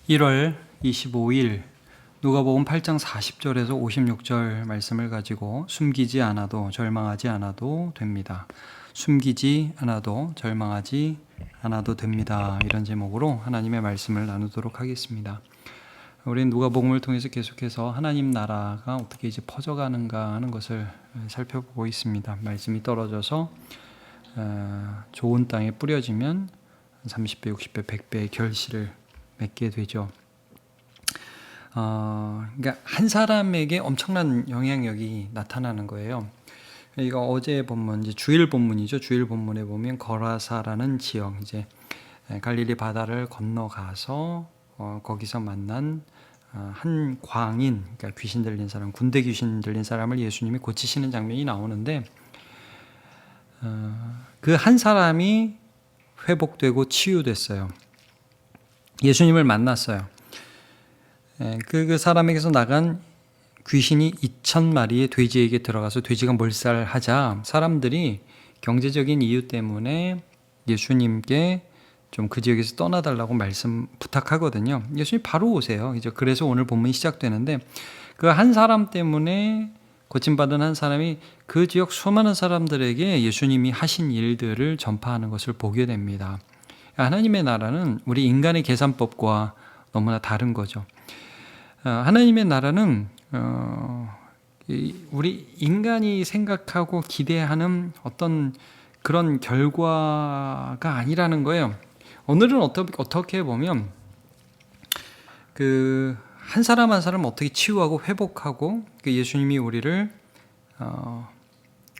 1월 25일 누가복음 8장 40절에서 56절 말씀을 가지고 숨기지 않아도 절망하지 않아도 됩니다. 숨기지 않아도 절망하지 않아도 됩니다. 이런 제목으로 하나님의 말씀을 나누도록 하겠습니다. 우리는 누가복음을 통해서 계속해서 하나님 나라가 어떻게 이제 퍼져가는가 하는 것을 살펴보고 있습니다. 말씀이 떨어져서 좋은 땅에 뿌려지면 30배, 60배, 100배의 결실을 맺게 되죠. 그러니까 한 사람에게 엄청난 영향력이 나타나는 거예요. 이거 어제 본문, 이제 주일 본문이죠. 주일 본문에 보면 거라사라는 지역, 이제 갈릴리 바다를 건너가서 거기서 만난 한 광인, 그러니까 귀신 들린 사람, 군대 귀신 들린 사람을 예수님이 고치시는 장면이 나오는데 그 한 사람이 회복되고 치유됐어요. 예수님을 만났어요. 그 사람에게서 나간 귀신이 2,000마리의 돼지에게 들어가서 돼지가 몰살하자 사람들이 경제적인 이유 때문에 예수님께 좀 그 지역에서 떠나달라고 말씀 부탁하거든요. 예수님 바로 오세요. 그래서 오늘 본문이 시작되는데 그 한 사람 때문에 고침받은 한 사람이 그 지역 수많은 사람들에게 예수님이 하신 일들을 전파하는 것을 보게 됩니다. 하나님의 나라는 우리 인간의 계산법과 너무나 다른 거죠. 하나님의 나라는 우리 인간이 생각하고 기대하는 어떤 그런 결과가 아니라는 거예요. 오늘은 어떻게 보면 그 한 사람 한 사람 어떻게 치유하고 회복하고 그 예수님이 우리를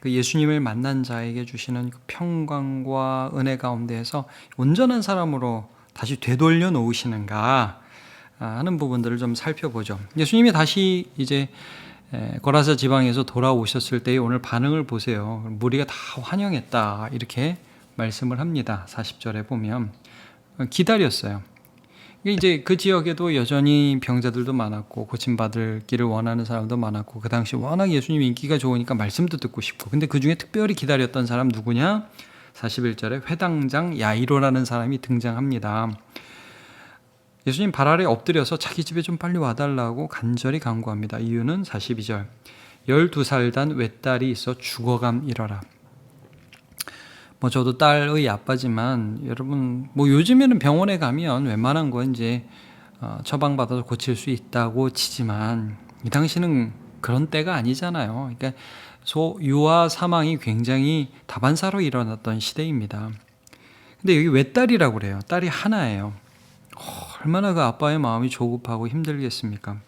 그 예수님을 만난 자에게 주시는 그 평강과 은혜 가운데에서 온전한 사람으로 다시 되돌려 놓으시는가 하는 부분들을 좀 살펴보죠. 예수님이 다시 이제 거라사 지방에서 돌아오셨을 때의 오늘 반응을 보세요. 무리가 다 환영했다 이렇게 말씀을 합니다. 40절에 보면 기다렸어요. 이제 그 지역에도 여전히 병자들도 많았고 고침받기를 원하는 사람도 많았고 그 당시 워낙 예수님 인기가 좋으니까 말씀도 듣고 싶고 근데 그 중에 특별히 기다렸던 사람 누구냐? 41절에 회당장 야이로라는 사람이 등장합니다. 예수님 발 아래 엎드려서 자기 집에 좀 빨리 와달라고 간절히 간구합니다. 이유는 42절 12살 단 외딸이 있어 죽어감이러라. 저도 딸의 아빠지만 여러분 요즘에는 병원에 가면 웬만한 건 이제 처방받아서 고칠 수 있다고 치지만 이 당시는 그런 때가 아니잖아요. 그러니까 유아 사망이 굉장히 다반사로 일어났던 시대입니다. 근데 여기 외딸이라고 그래요. 딸이 하나예요. 얼마나 그 아빠의 마음이 조급하고 힘들겠습니까?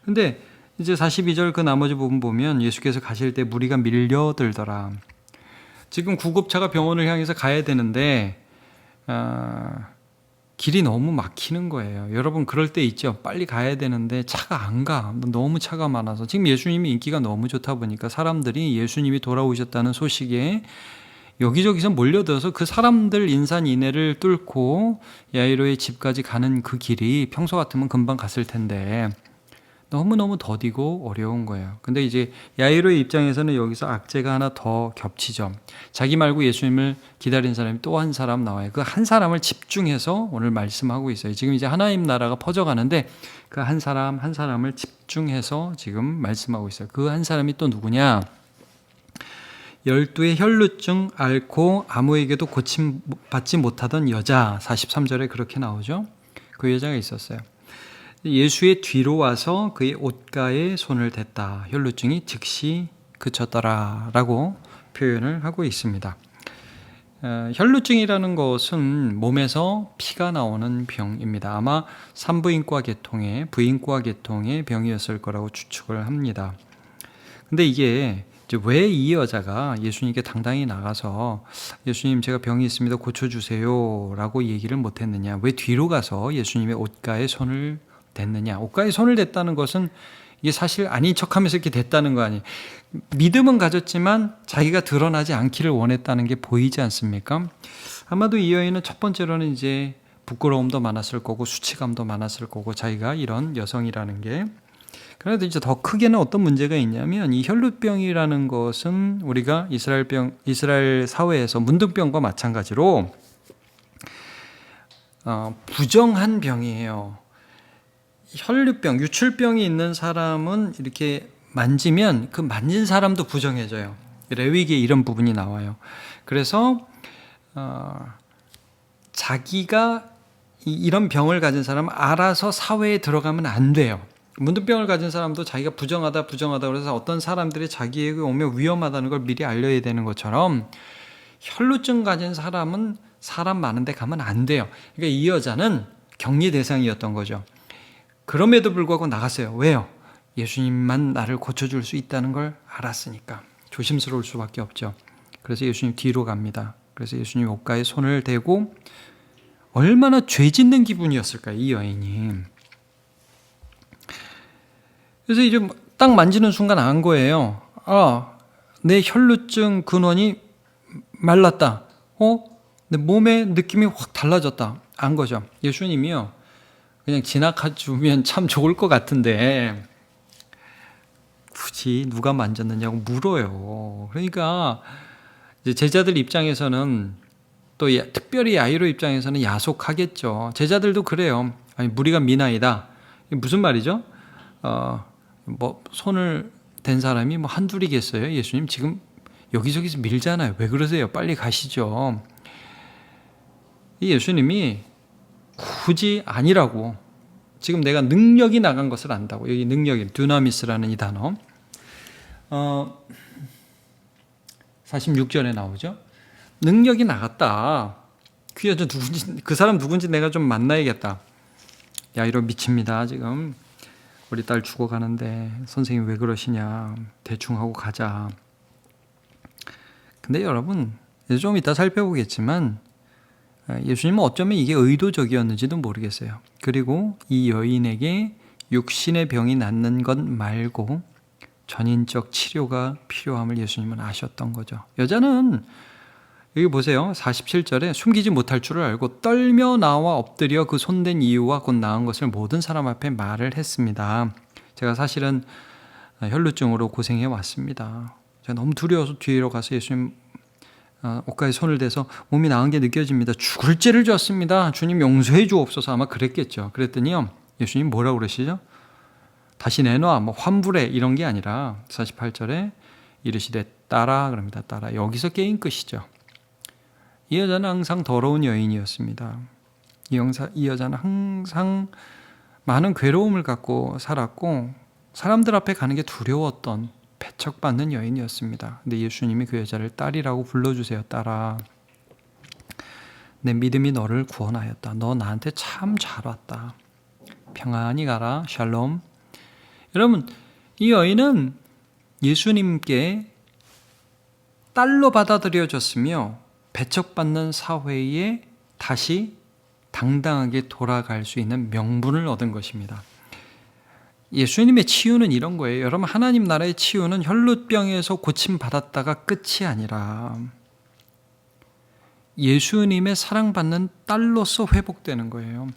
근데 이제 42절 그 나머지 부분 보면 예수께서 가실 때 무리가 밀려들더라. 지금 구급차가 병원을 향해서 가야 되는데 길이 너무 막히는 거예요. 여러분 그럴 때 있죠. 빨리 가야 되는데 차가 안 가. 너무 차가 많아서. 지금 예수님이 인기가 너무 좋다 보니까 사람들이 예수님이 돌아오셨다는 소식에 여기저기서 몰려들어서 그 사람들 인산인해를 뚫고 야이로의 집까지 가는 그 길이 평소 같으면 금방 갔을 텐데 너무너무 더디고 어려운 거예요. 근데 이제 야이로의 입장에서는 여기서 악재가 하나 더 겹치죠. 자기 말고 예수님을 기다린 사람이 또 한 사람 나와요. 그 한 사람을 집중해서 오늘 말씀하고 있어요. 지금 이제 하나님 나라가 퍼져가는데 그 한 사람 한 사람을 집중해서 지금 말씀하고 있어요. 그 한 사람이 또 누구냐? 12의 혈루증 앓고 아무에게도 고침받지 못하던 여자 43절에 그렇게 나오죠. 그 여자가 있었어요. 예수의 뒤로 와서 그의 옷가에 손을 댔다. 혈루증이 즉시 그쳤더라 라고 표현을 하고 있습니다. 혈루증이라는 것은 몸에서 피가 나오는 병입니다. 아마 산부인과 계통의 부인과 계통의 병이었을 거라고 추측을 합니다. 근데 이게 왜 이 여자가 예수님께 당당히 나가서 예수님 제가 병이 있습니다 고쳐주세요 라고 얘기를 못했느냐, 왜 뒤로 가서 예수님의 옷가에 손을 댔느냐. 옷가에 손을 댔다는 것은 이게 사실 아닌 척하면서 이렇게 됐다는 거 아니에요. 믿음은 가졌지만 자기가 드러나지 않기를 원했다는 게 보이지 않습니까? 아마도 이 여인은 첫 번째로는 이제 부끄러움도 많았을 거고 수치감도 많았을 거고 자기가 이런 여성이라는 게. 그런데 이제 더 크게는 어떤 문제가 있냐면 이 혈루병이라는 것은 우리가 이스라엘 사회에서 문둥병과 마찬가지로 부정한 병이에요. 혈류병, 유출병이 있는 사람은 이렇게 만지면 그 만진 사람도 부정해져요. 레위기에 이런 부분이 나와요. 그래서 자기가 이런 병을 가진 사람은 알아서 사회에 들어가면 안 돼요. 문둥병을 가진 사람도 자기가 부정하다 그래서 어떤 사람들이 자기에게 오면 위험하다는 걸 미리 알려야 되는 것처럼 혈루증 가진 사람은 사람 많은 데 가면 안 돼요. 그러니까 이 여자는 격리 대상이었던 거죠. 그럼에도 불구하고 나갔어요. 왜요? 예수님만 나를 고쳐줄 수 있다는 걸 알았으니까. 조심스러울 수밖에 없죠. 그래서 예수님 뒤로 갑니다. 그래서 예수님 옷가에 손을 대고 얼마나 죄 짓는 기분이었을까요, 이 여인이. 그래서 이제 딱 만지는 순간 안 거예요. 내 혈루증 근원이 말랐다. 내 몸의 느낌이 확 달라졌다. 안 거죠. 예수님이요. 그냥 지나가주면 참 좋을 것 같은데 굳이 누가 만졌느냐고 물어요. 그러니까 이제 제자들 입장에서는 또 특별히 야이로 입장에서는 야속하겠죠. 제자들도 그래요. 아니 무리가 미나이다. 이게 무슨 말이죠? 손을 댄 사람이 한둘이겠어요? 예수님 지금 여기저기서 밀잖아요. 왜 그러세요? 빨리 가시죠. 이 예수님이 굳이 아니라고. 지금 내가 능력이 나간 것을 안다고. 여기 능력이 듀나미스라는 이 단어 46절에 나오죠. 능력이 나갔다. 그 여자 누군지, 그 사람 누군지 내가 좀 만나야겠다. 야이로 미칩니다. 지금 우리 딸 죽어가는데 선생님 왜 그러시냐. 대충 하고 가자. 근데 여러분 좀 이따 살펴보겠지만 예수님은 어쩌면 이게 의도적이었는지도 모르겠어요. 그리고 이 여인에게 육신의 병이 낫는 것 말고 전인적 치료가 필요함을 예수님은 아셨던 거죠. 여자는 여기 보세요. 47절에 숨기지 못할 줄을 알고 떨며 나와 엎드려 그 손댄 이유와 곧 나은 것을 모든 사람 앞에 말을 했습니다. 제가 사실은 혈루증으로 고생해 왔습니다. 제가 너무 두려워서 뒤로 가서 예수님 옷가에 손을 대서 몸이 나은 게 느껴집니다. 죽을 죄를 졌습니다. 주님 용서해 주옵소서. 아마 그랬겠죠. 그랬더니요. 예수님 뭐라고 그러시죠? 다시 내놔. 환불해. 이런 게 아니라 48절에 이르시되 따라 그럽니다. 따라. 여기서 게임 끝이죠. 이 여자는 항상 더러운 여인이었습니다. 이 여자는 항상 많은 괴로움을 갖고 살았고 사람들 앞에 가는 게 두려웠던 배척받는 여인이었습니다. 근데 예수님이 그 여자를 딸이라고 불러주세요. 딸아, 내 믿음이 너를 구원하였다. 너 나한테 참 잘 왔다. 평안히 가라. 샬롬. 여러분, 이 여인은 예수님께 딸로 받아들여졌으며 배척받는 사회에 다시 당당하게 돌아갈 수 있는 명분을 얻은 것입니다. 예수님의 치유는 이런 거예요. 여러분, 하나님 나라의 치유는 혈루병에서 고침받았다가 끝이 아니라 예수님의 사랑받는 딸로서 회복되는 거예요.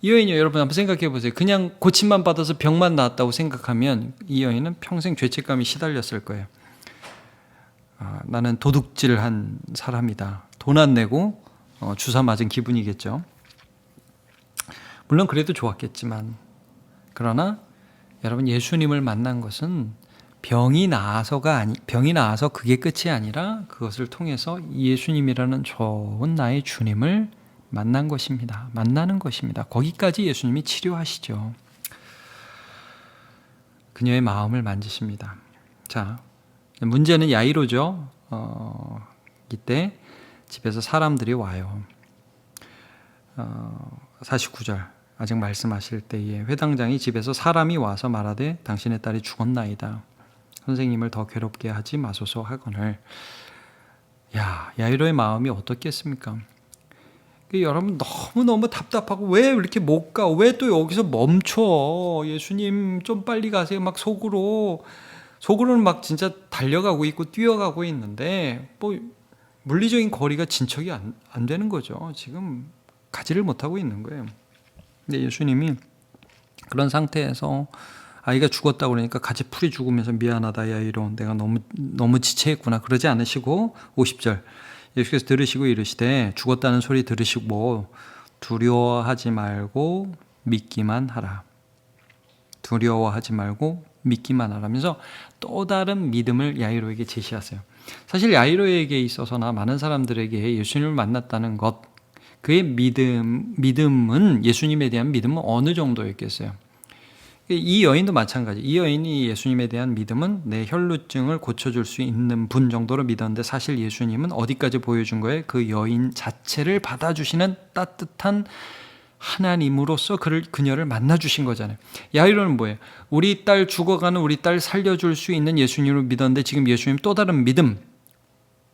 이 여인이 여러분 한번 생각해 보세요. 그냥 고침만 받아서 병만 나았다고 생각하면 이 여인은 평생 죄책감이 시달렸을 거예요. 나는 도둑질한 사람이다. 돈 안 내고 주사 맞은 기분이겠죠. 물론 그래도 좋았겠지만, 그러나 여러분 예수님을 만난 것은 병이 나아서 그게 끝이 아니라 그것을 통해서 예수님이라는 좋은 나의 주님을 만난 것입니다. 만나는 것입니다. 거기까지 예수님이 치료하시죠. 그녀의 마음을 만지십니다. 자, 문제는 야이로죠. 이때 집에서 사람들이 와요. 49절 아직 말씀하실 때에 회당장이 집에서 사람이 와서 말하되 당신의 딸이 죽었나이다. 선생님을 더 괴롭게 하지 마소서 하거늘. 야이로의 마음이 어떻겠습니까? 여러분 너무너무 답답하고 왜 이렇게 못 가? 왜 또 여기서 멈춰? 예수님 좀 빨리 가세요. 막 속으로는 막 진짜 달려가고 있고 뛰어가고 있는데 물리적인 거리가 진척이 안 되는 거죠. 지금 가지를 못하고 있는 거예요. 근데 예수님이 그런 상태에서 아이가 죽었다고 그러니까 같이 풀이 죽으면서 미안하다 야이로 내가 너무 지체했구나 그러지 않으시고 50절 예수께서 들으시고 이르시되 죽었다는 소리 들으시고 두려워하지 말고 믿기만 하라. 두려워하지 말고 믿기만 하라면서 또 다른 믿음을 야이로에게 제시하세요. 사실 야이로에게 있어서나 많은 사람들에게 예수님을 만났다는 것, 그의 믿음은 예수님에 대한 믿음은 어느 정도였겠어요? 이 여인도 마찬가지. 이 여인이 예수님에 대한 믿음은 내 혈루증을 고쳐줄 수 있는 분 정도로 믿었는데 사실 예수님은 어디까지 보여준 거예요? 그 여인 자체를 받아주시는 따뜻한 하나님으로서 그녀를 만나주신 거잖아요. 야이로는 뭐예요? 우리 딸 죽어가는 우리 딸 살려줄 수 있는 예수님을 믿었는데 지금 예수님 또 다른 믿음,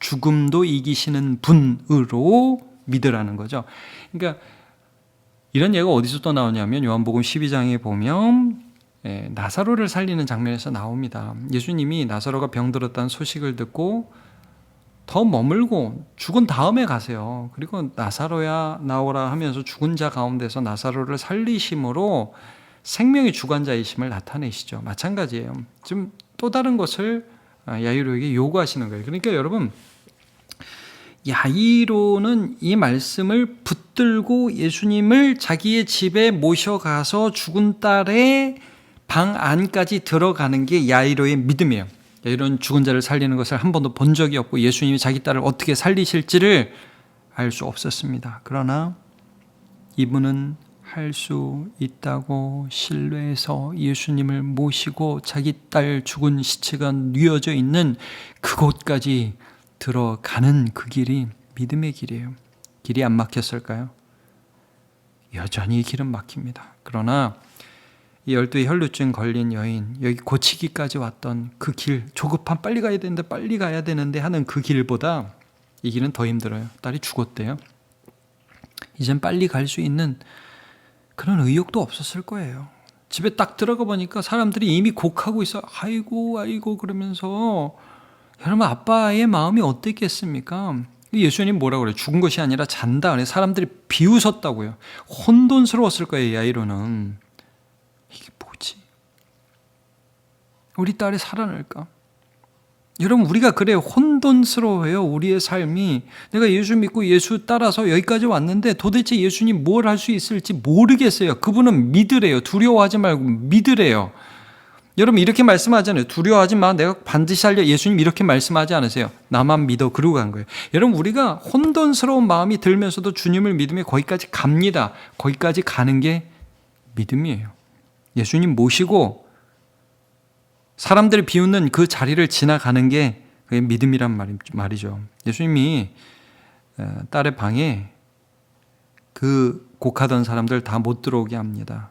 죽음도 이기시는 분으로 믿으라는 거죠. 그러니까 이런 예가 어디서 또 나오냐면 요한복음 12장에 보면 나사로를 살리는 장면에서 나옵니다. 예수님이 나사로가 병들었다는 소식을 듣고 더 머물고 죽은 다음에 가세요. 그리고 나사로야 나오라 하면서 죽은 자 가운데서 나사로를 살리심으로 생명의 주관자이심을 나타내시죠. 마찬가지예요. 지금 또 다른 것을 야이로에게 요구하시는 거예요. 그러니까 여러분, 야이로는 이 말씀을 붙들고 예수님을 자기의 집에 모셔가서 죽은 딸의 방 안까지 들어가는 게 야이로의 믿음이에요. 야이로는 죽은 자를 살리는 것을 한 번도 본 적이 없고 예수님이 자기 딸을 어떻게 살리실지를 알 수 없었습니다. 그러나 이분은 할 수 있다고 신뢰해서 예수님을 모시고 자기 딸 죽은 시체가 뉘어져 있는 그곳까지 들어가는 그 길이 믿음의 길이에요. 길이 안 막혔을까요? 여전히 길은 막힙니다. 그러나 이 12의 혈루증 걸린 여인, 여기 고치기까지 왔던 그 길, 조급한 빨리 가야 되는데 하는 그 길보다 이 길은 더 힘들어요. 딸이 죽었대요. 이젠 빨리 갈 수 있는 그런 의욕도 없었을 거예요. 집에 딱 들어가 보니까 사람들이 이미 곡하고 있어. 아이고 그러면서 여러분, 아빠의 마음이 어땠겠습니까? 예수님 뭐라고 그래요? 죽은 것이 아니라 잔다. 사람들이 비웃었다고요. 혼돈스러웠을 거예요. 야이로는. 이게 뭐지? 우리 딸이 살아날까? 여러분, 우리가 그래요. 혼돈스러워요. 우리의 삶이. 내가 예수 믿고 예수 따라서 여기까지 왔는데 도대체 예수님 뭘 할 수 있을지 모르겠어요. 그분은 믿으래요. 두려워하지 말고 믿으래요. 여러분, 이렇게 말씀하잖아요. 두려워하지 마. 내가 반드시 살려. 예수님 이렇게 말씀하지 않으세요. 나만 믿어. 그러고 간 거예요. 여러분, 우리가 혼돈스러운 마음이 들면서도 주님을 믿으며 거기까지 갑니다. 거기까지 가는 게 믿음이에요. 예수님 모시고 사람들이 비웃는 그 자리를 지나가는 게 그게 믿음이란 말이죠. 예수님이 딸의 방에 그 곡하던 사람들 다 못 들어오게 합니다.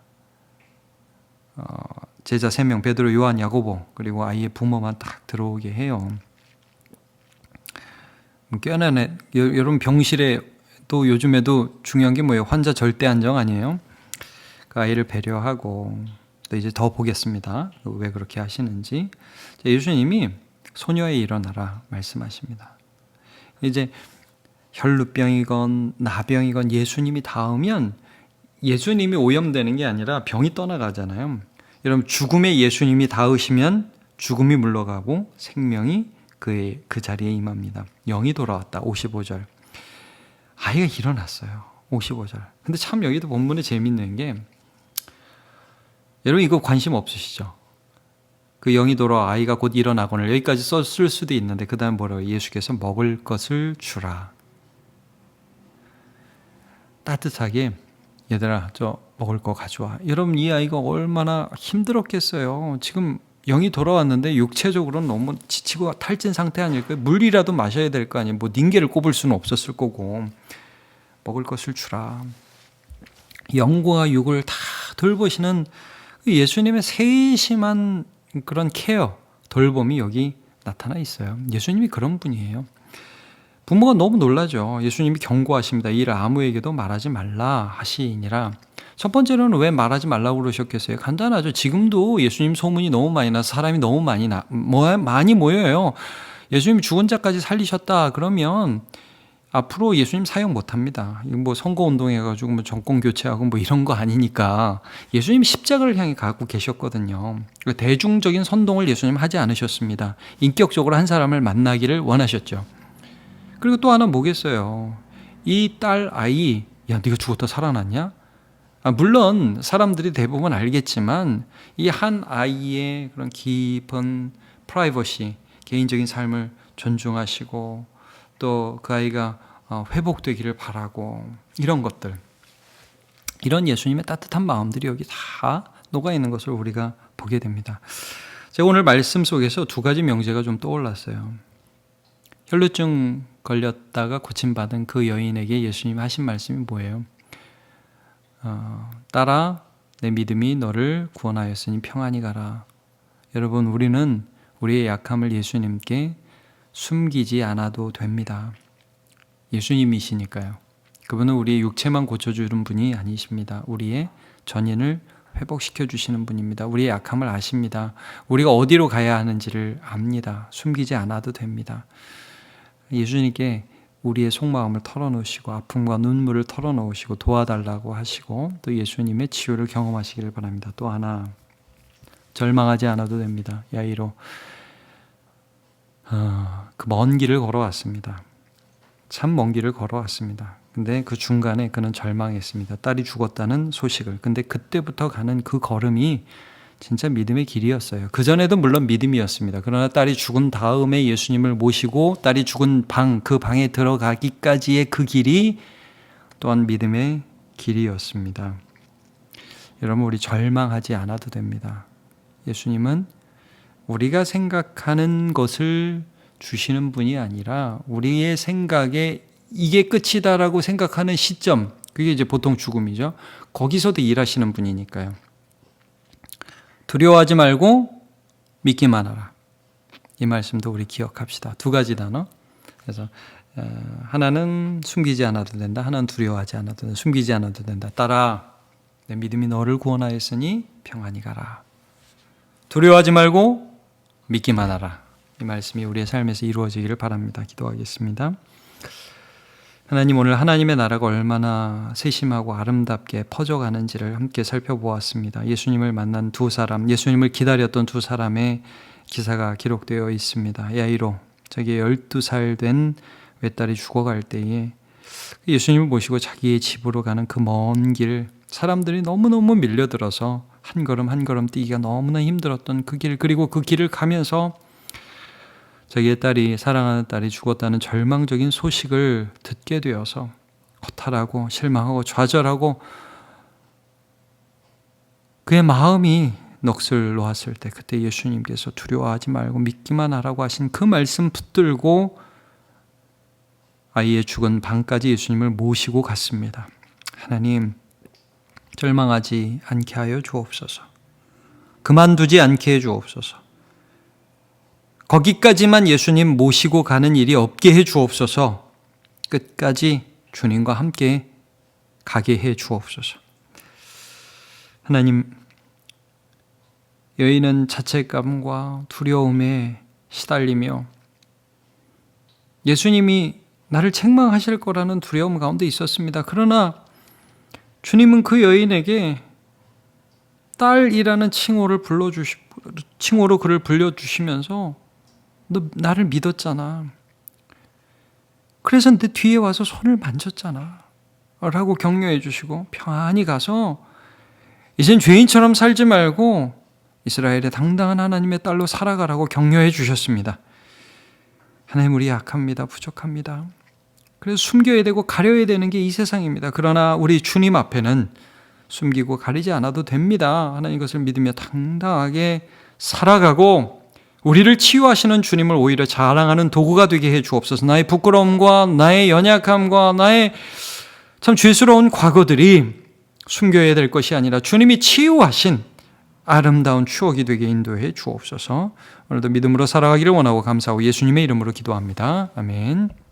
제자 3명, 베드로, 요한, 야고보, 그리고 아이의 부모만 딱 들어오게 해요. 껴안에, 여러분, 병실에 또 요즘에도 중요한 게 뭐예요? 환자 절대 안정 아니에요? 그 아이를 배려하고, 또 이제 더 보겠습니다. 왜 그렇게 하시는지. 예수님이 소녀에 일어나라 말씀하십니다. 이제 혈루병이건 나병이건 예수님이 닿으면 예수님이 오염되는 게 아니라 병이 떠나가잖아요. 여러분, 죽음에 예수님이 닿으시면 죽음이 물러가고 생명이 그 자리에 임합니다. 영이 돌아왔다. 55절. 아이가 일어났어요. 55절. 근데 참 여기도 본문에 재밌는 게, 여러분 이거 관심 없으시죠? 그 영이 돌아와 아이가 곧 일어나거늘, 여기까지 썼을 수도 있는데 그 다음 뭐라고? 예수께서 먹을 것을 주라. 따뜻하게, 얘들아 저 먹을 거 가져와. 여러분, 이 아이가 얼마나 힘들었겠어요. 지금 영이 돌아왔는데 육체적으로는 너무 지치고 탈진 상태 아닐까요? 물이라도 마셔야 될 거 아니에요. 뭐 닌게를 꼽을 수는 없었을 거고. 먹을 것을 주라. 영과 육을 다 돌보시는 예수님의 세심한 그런 케어, 돌봄이 여기 나타나 있어요. 예수님이 그런 분이에요. 부모가 너무 놀라죠. 예수님이 경고하십니다. 이 일을 아무에게도 말하지 말라 하시니라. 첫 번째로는 왜 말하지 말라고 그러셨겠어요? 간단하죠. 지금도 예수님 소문이 너무 많이 나서 사람이 너무 많이 모여요. 예수님이 죽은 자까지 살리셨다 그러면 앞으로 예수님 사용 못합니다. 이거 뭐 선거운동 해가지고 뭐 정권 교체하고 뭐 이런 거 아니니까. 예수님이 십자가를 향해 가고 계셨거든요. 대중적인 선동을 예수님 하지 않으셨습니다. 인격적으로 한 사람을 만나기를 원하셨죠. 그리고 또 하나 뭐겠어요? 이 딸 아이, 야 네가 죽었다 살아났냐? 물론 사람들이 대부분 알겠지만 이 한 아이의 그런 깊은 프라이버시, 개인적인 삶을 존중하시고 또 그 아이가 회복되기를 바라고 이런 것들, 이런 예수님의 따뜻한 마음들이 여기 다 녹아있는 것을 우리가 보게 됩니다. 제가 오늘 말씀 속에서 두 가지 명제가 좀 떠올랐어요. 혈루증 걸렸다가 고침받은 그 여인에게 예수님이 하신 말씀이 뭐예요? 딸아, 내 믿음이 너를 구원하였으니 평안히 가라. 여러분, 우리는 우리의 약함을 예수님께 숨기지 않아도 됩니다. 예수님이시니까요. 그분은 우리의 육체만 고쳐주는 분이 아니십니다. 우리의 전인을 회복시켜 주시는 분입니다. 우리의 약함을 아십니다. 우리가 어디로 가야 하는지를 압니다. 숨기지 않아도 됩니다. 예수님께 우리의 속마음을 털어놓으시고 아픔과 눈물을 털어놓으시고 도와달라고 하시고 또 예수님의 치유를 경험하시기를 바랍니다. 또 하나, 절망하지 않아도 됩니다. 야이로 그 먼 길을 걸어왔습니다. 참 먼 길을 걸어왔습니다. 근데 그 중간에 그는 절망했습니다. 딸이 죽었다는 소식을. 근데 그때부터 가는 그 걸음이 진짜 믿음의 길이었어요. 그전에도 물론 믿음이었습니다. 그러나 딸이 죽은 다음에 예수님을 모시고 딸이 죽은 그 방에 들어가기까지의 그 길이 또한 믿음의 길이었습니다. 여러분, 우리 절망하지 않아도 됩니다. 예수님은 우리가 생각하는 것을 주시는 분이 아니라 우리의 생각에 이게 끝이다라고 생각하는 시점, 그게 이제 보통 죽음이죠. 거기서도 일하시는 분이니까요. 두려워하지 말고 믿기만 하라. 이 말씀도 우리 기억합시다. 두 가지 단어. 그래서 하나는 숨기지 않아도 된다. 하나는 두려워하지 않아도 된다. 숨기지 않아도 된다. 딸아, 내 믿음이 너를 구원하였으니 평안히 가라. 두려워하지 말고 믿기만 하라. 이 말씀이 우리의 삶에서 이루어지기를 바랍니다. 기도하겠습니다. 하나님, 오늘 하나님의 나라가 얼마나 세심하고 아름답게 퍼져가는지를 함께 살펴보았습니다. 예수님을 만난 두 사람, 예수님을 기다렸던 두 사람의 기사가 기록되어 있습니다. 야이로, 자기의 12살 된 외딸이 죽어갈 때에 예수님을 모시고 자기의 집으로 가는 그 먼 길, 사람들이 너무너무 밀려들어서 한 걸음 한 걸음 뛰기가 너무나 힘들었던 그 길, 그리고 그 길을 가면서 자기의 딸이, 사랑하는 딸이 죽었다는 절망적인 소식을 듣게 되어서 허탈하고 실망하고 좌절하고 그의 마음이 넋을 놓았을 때, 그때 예수님께서 두려워하지 말고 믿기만 하라고 하신 그 말씀 붙들고 아이의 죽은 방까지 예수님을 모시고 갔습니다. 하나님, 절망하지 않게 하여 주옵소서. 그만두지 않게 해 주옵소서. 거기까지만 예수님 모시고 가는 일이 없게 해 주옵소서. 끝까지 주님과 함께 가게 해 주옵소서. 하나님, 여인은 자책감과 두려움에 시달리며 예수님이 나를 책망하실 거라는 두려움 가운데 있었습니다. 그러나 주님은 그 여인에게 딸이라는 칭호로 그를 불러주시면서 너 나를 믿었잖아. 그래서 내 뒤에 와서 손을 만졌잖아. 라고 격려해 주시고 평안히 가서 이젠 죄인처럼 살지 말고 이스라엘의 당당한 하나님의 딸로 살아가라고 격려해 주셨습니다. 하나님, 우리 약합니다. 부족합니다. 그래서 숨겨야 되고 가려야 되는 게 이 세상입니다. 그러나 우리 주님 앞에는 숨기고 가리지 않아도 됩니다. 하나님 것을 믿으며 당당하게 살아가고 우리를 치유하시는 주님을 오히려 자랑하는 도구가 되게 해 주옵소서. 나의 부끄러움과 나의 연약함과 나의 참 죄스러운 과거들이 숨겨야 될 것이 아니라 주님이 치유하신 아름다운 추억이 되게 인도해 주옵소서. 오늘도 믿음으로 살아가기를 원하고 감사하고 예수님의 이름으로 기도합니다. 아멘.